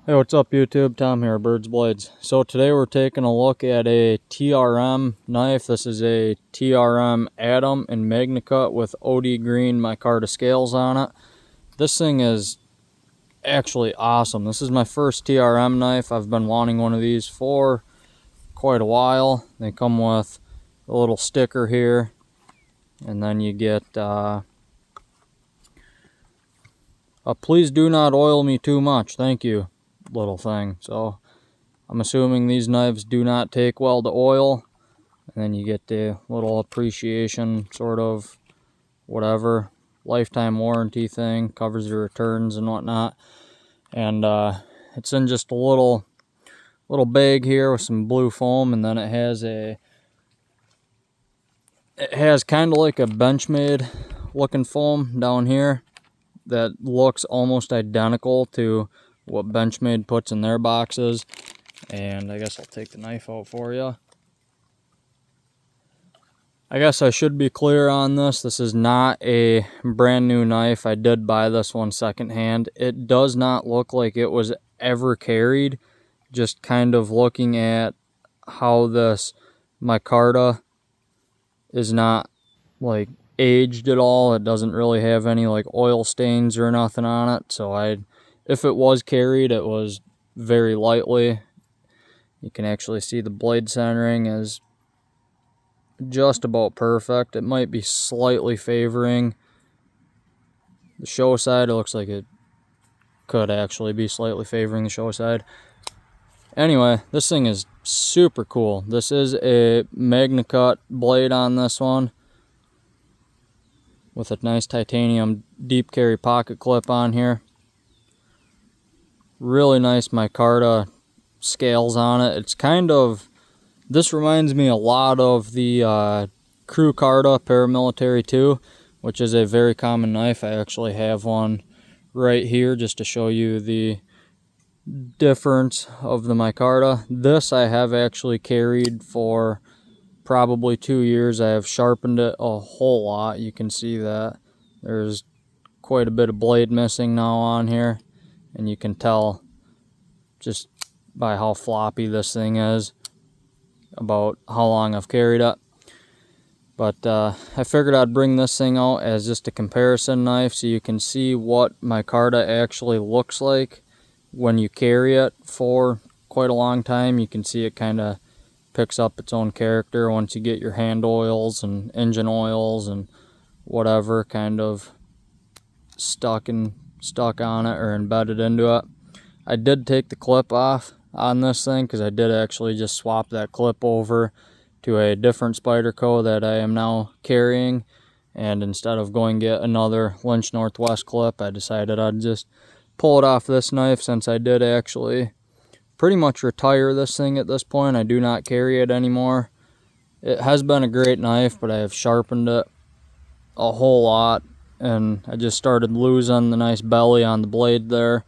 Hey, what's up YouTube? Tom here, Birds Blades. So today we're taking a look at a TRM knife. This is a TRM ATOM in magnucut with OD green micarta scales on it. This thing is actually awesome. This is my first TRM knife. I've been wanting one of these for quite a while. They come with a little sticker here, and then you get a please do not oil me too much, thank you little thing. So I'm assuming these knives do not take well to oil, and then you get the little appreciation sort of whatever lifetime warranty thing, covers your returns and whatnot. And it's in just a little bag here with some blue foam, and then it has kind of like a Benchmade looking foam down here that looks almost identical to what Benchmade puts in their boxes. And I guess I'll take the knife out for you. I guess I should be clear on this. This is not a brand new knife. I did buy this one secondhand. It does not look like it was ever carried. Just kind of looking at how this micarta is not like aged at all. It doesn't really have any like oil stains or nothing on it. So if it was carried, it was very lightly. You can actually see the blade centering is just about perfect. It might be slightly favoring the show side. It looks like it could actually be slightly favoring the show side. Anyway, this thing is super cool. This is a magnucut blade on this one with a nice titanium deep carry pocket clip on here. Really nice micarta scales on it. It's kind of, this reminds me a lot of the Crew Carta Paramilitary 2, which is a very common knife. I actually have one right here just to show you the difference of the micarta. This I have actually carried for probably 2 years. I have sharpened it a whole lot. You can see that there's quite a bit of blade missing now on here, and you can tell just by how floppy this thing is about how long I've carried it. But I figured I'd bring this thing out as just a comparison knife so you can see what micarta actually looks like when you carry it for quite a long time. You can see it kind of picks up its own character once you get your hand oils and engine oils and whatever kind of stuck on it or embedded into it. I did take the clip off on this thing because I did actually just swap that clip over to a different Spyderco that I am now carrying, and instead of going get another Lynch Northwest clip, I decided I'd just pull it off this knife, since I did actually pretty much retire this thing at this point. I do not carry it anymore. It has been a great knife, but I have sharpened it a whole lot, and I just started losing the nice belly on the blade there,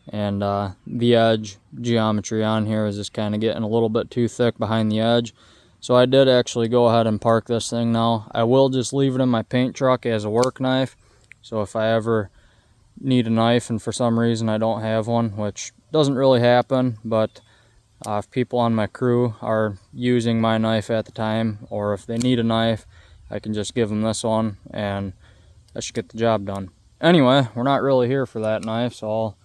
and the edge geometry on here is just kind of getting a little bit too thick behind the edge. So I did actually go ahead and park this thing now. I will just leave it in my paint truck as a work knife, so if I ever need a knife and for some reason I don't have one, which doesn't really happen, but if people on my crew are using my knife at the time, or if they need a knife, I can just give them this one and that should get the job done. Anyway, we're not really here for that knife, so I'll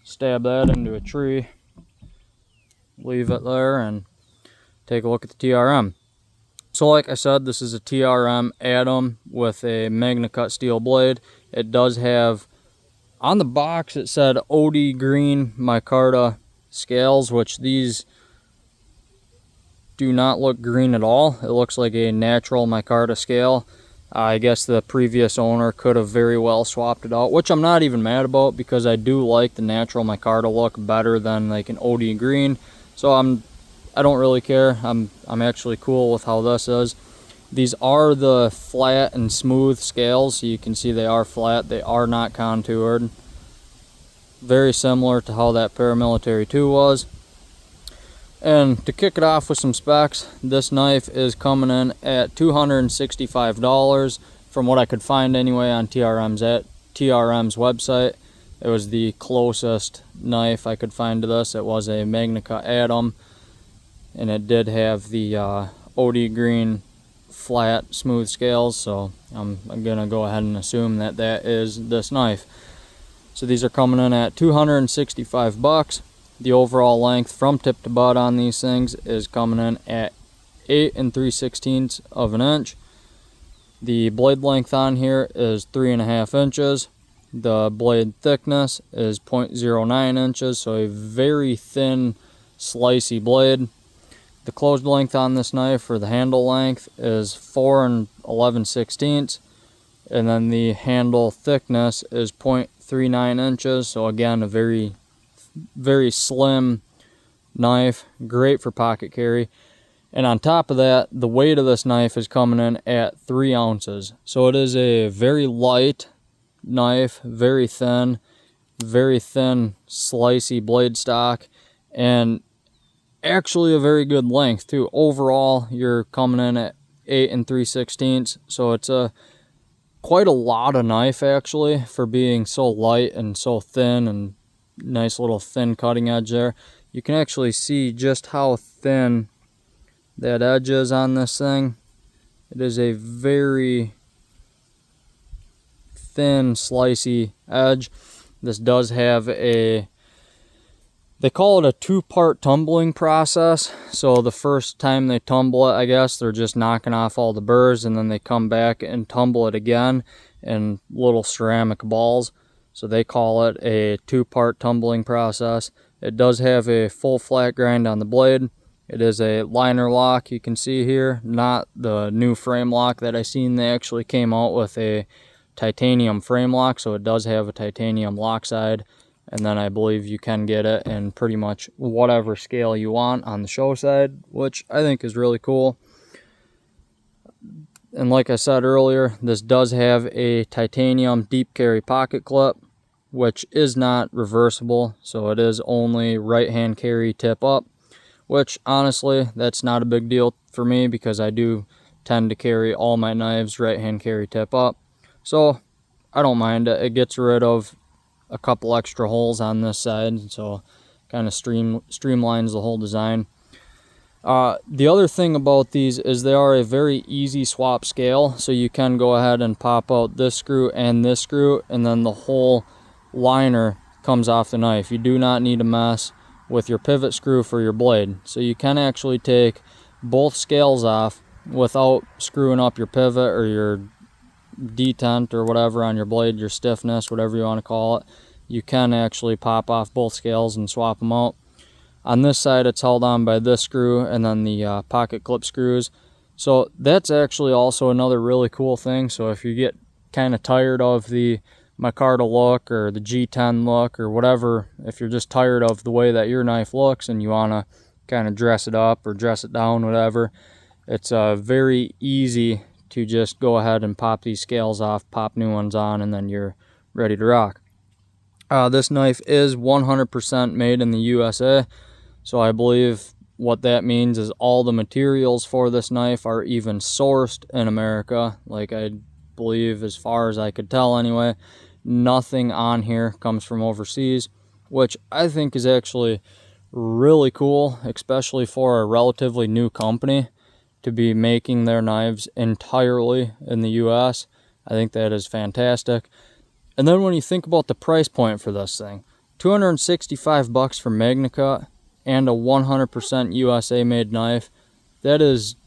stab that into a tree, leave it there, and take a look at the TRM. So like I said, this is a TRM ATOM with a magnucut steel blade. It does have, on the box it said OD green micarta scales, which these do not look green at all. It looks like a natural micarta scale. I guess the previous owner could have very well swapped it out, which I'm not even mad about, because I do like the natural micarta look better than like an OD green. So I don't really care. I'm actually cool with how this is. These are the flat and smooth scales, so you can see they are flat. They are not contoured. Very similar to how that Paramilitary 2 was. And to kick it off with some specs, this knife is coming in at $265 from what I could find anyway on TRM's website. It was the closest knife I could find to this. It was a magnucut ATOM, and it did have the OD green flat smooth scales, so I'm gonna go ahead and assume that that is this knife. So these are coming in at $265. The overall length from tip to butt on these things is coming in at 8 3/16 of an inch. The blade length on here is 3.5 inches. The blade thickness is 0.09 inches, so a very thin, slicey blade. The closed length on this knife, or the handle length, is 4 11/16, and then the handle thickness is 0.39 inches. So again, a very, very slim knife, great for pocket carry. And on top of that, the weight of this knife is coming in at 3 ounces. So it is a very light knife, very thin, slicey blade stock, and actually a very good length too. Overall, you're coming in at 8 3/16, so it's quite a lot of knife actually for being so light and so thin, and nice little thin cutting edge there. You can actually see just how thin that edge is on this thing. It is a very thin, slicey edge. This does have they call it a 2-part tumbling process. So the first time they tumble it, I guess, they're just knocking off all the burrs, and then they come back and tumble it again in little ceramic balls. So they call it a 2-part tumbling process. It does have a full flat grind on the blade. It is a liner lock, you can see here, not the new frame lock that I seen. They actually came out with a titanium frame lock, so it does have a titanium lock side, and then I believe you can get it in pretty much whatever scale you want on the show side, which I think is really cool. And like I said earlier, this does have a titanium deep carry pocket clip, which is not reversible, so it is only right hand carry tip up, which honestly, that's not a big deal for me because I do tend to carry all my knives right hand carry tip up. So I don't mind it. It gets rid of a couple extra holes on this side, so kind of streamlines the whole design. The other thing about these is they are a very easy swap scale, so you can go ahead and pop out this screw, and then the whole liner comes off the knife. You do not need to mess with your pivot screw for your blade, so you can actually take both scales off without screwing up your pivot or your detent or whatever on your blade, your stiffness, whatever you want to call it. You can actually pop off both scales and swap them out. On this side, it's held on by this screw and then the pocket clip screws. So that's actually also another really cool thing. So if you get kind of tired of the micarta look or the G10 look or whatever, if you're just tired of the way that your knife looks and you want to kind of dress it up or dress it down, whatever, it's very easy to just go ahead and pop these scales off, pop new ones on, and then you're ready to rock. This knife is 100% made in the USA, so I believe what that means is all the materials for this knife are even sourced in America. Like, I believe, as far as I could tell anyway, nothing on here comes from overseas, which I think is actually really cool, especially for a relatively new company to be making their knives entirely in the US. I think that is fantastic. And then when you think about the price point for this thing, $265 for magnucut and a 100% USA made knife, that is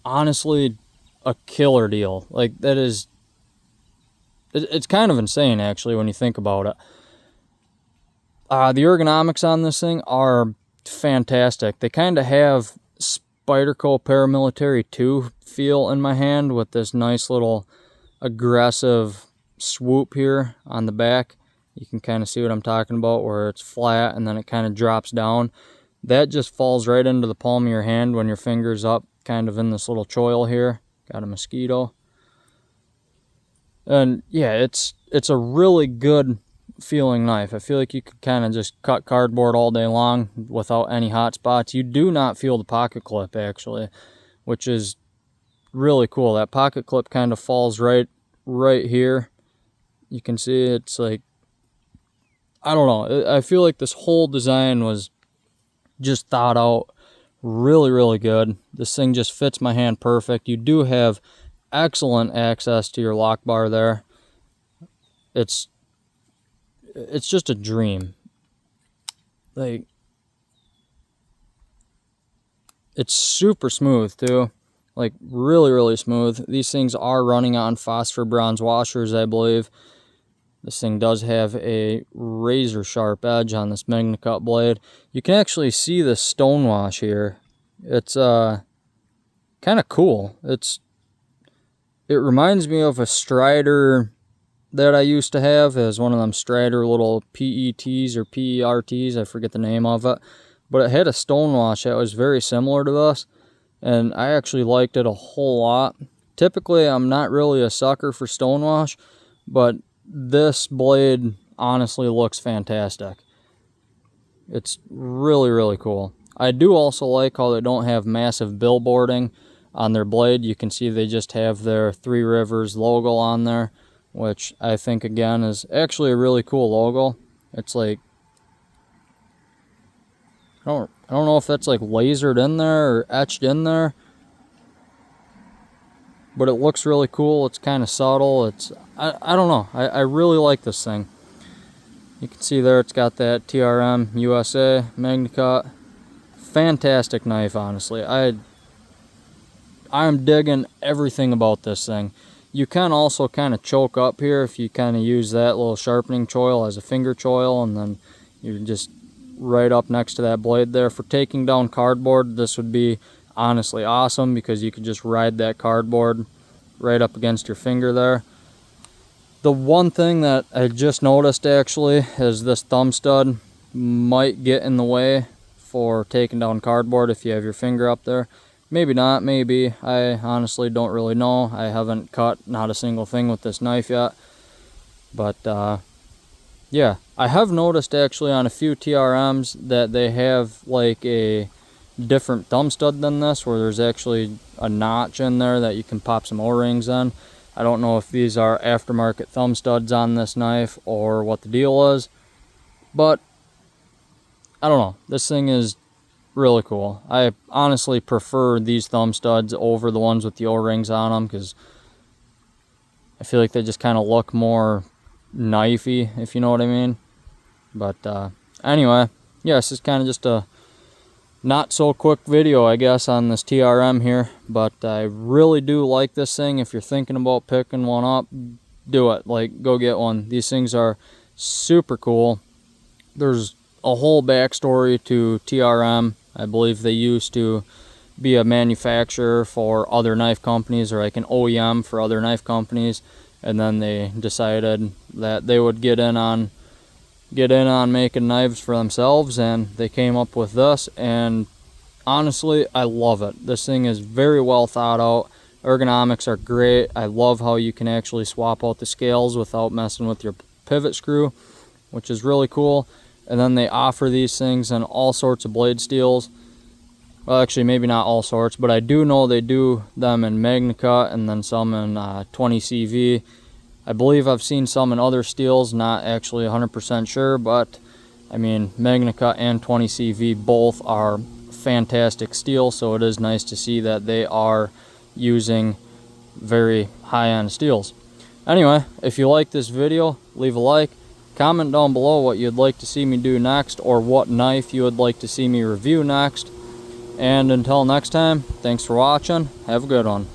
honestly a killer deal. Like, that is, it's kind of insane actually when you think about it. The ergonomics on this thing are fantastic. They kind of have Spyderco Paramilitary 2 feel in my hand, with this nice little aggressive swoop here on the back. You can kind of see what I'm talking about, where it's flat and then it kind of drops down. That just falls right into the palm of your hand when your finger's up kind of in this little choil here. Got a mosquito. And yeah, it's a really good feeling knife. I feel like you could kind of just cut cardboard all day long without any hot spots. You do not feel the pocket clip actually, which is really cool. That pocket clip kind of falls right here. You can see it's like I don't know. I feel like this whole design was just thought out really, really good. This thing just fits my hand perfect. You do have excellent access to your lock bar there. It's just a dream. Like, it's super smooth too. Like, really, really smooth. These things are running on phosphor bronze washers, I believe. This thing does have a razor sharp edge on this magnucut blade. You can actually see the stone wash here. It's kind of cool. It reminds me of a Strider that I used to have, as one of them Strider little PETs or PERTs, I forget the name of it. But it had a stone wash that was very similar to this, and I actually liked it a whole lot. Typically, I'm not really a sucker for stone wash, but this blade honestly looks fantastic. It's really, really cool. I do also like how they don't have massive billboarding on their blade. You can see they just have their Three Rivers logo on there, which I think, again, is actually a really cool logo. It's like, I don't know if that's like lasered in there or etched in there, but it looks really cool. It's kind of subtle. I don't know. I really like this thing. You can see there it's got that TRM USA magnucut. Fantastic knife, honestly. I'm digging everything about this thing. You can also kind of choke up here if you kind of use that little sharpening choil as a finger choil, and then you're just right up next to that blade there. For taking down cardboard, this would be honestly awesome, because you could just ride that cardboard right up against your finger there. The one thing that I just noticed actually is this thumb stud might get in the way for taking down cardboard if you have your finger up there. Maybe not, maybe. I honestly don't really know. I haven't cut not a single thing with this knife yet. But yeah, I have noticed actually on a few TRMs that they have like a different thumb stud than this, where there's actually a notch in there that you can pop some O-rings in. I don't know if these are aftermarket thumb studs on this knife or what the deal is, but I don't know. This thing is really cool. I honestly prefer these thumb studs over the ones with the O-rings on them, because I feel like they just kind of look more knifey, if you know what I mean. But anyway, yes, it's kind of just a not so quick video, I guess, on this TRM here, but I really do like this thing. If you're thinking about picking one up, do it. Like, go get one. These things are super cool. There's a whole backstory to TRM. I believe they used to be a manufacturer for other knife companies, or like an OEM for other knife companies, and then they decided that they would get in on making knives for themselves, and they came up with this, and honestly, I love it. This thing is very well thought out. Ergonomics are great. I love how you can actually swap out the scales without messing with your pivot screw, which is really cool. And then they offer these things in all sorts of blade steels. Well, actually, maybe not all sorts, but I do know they do them in magnucut and then some in 20 CV. I believe I've seen some in other steels, not actually 100% sure, but I mean, magnucut and 20 CV both are fantastic steel, so it is nice to see that they are using very high-end steels. Anyway, if you like this video, leave a like, comment down below what you'd like to see me do next, or what knife you would like to see me review next. And until next time, thanks for watching. Have a good one.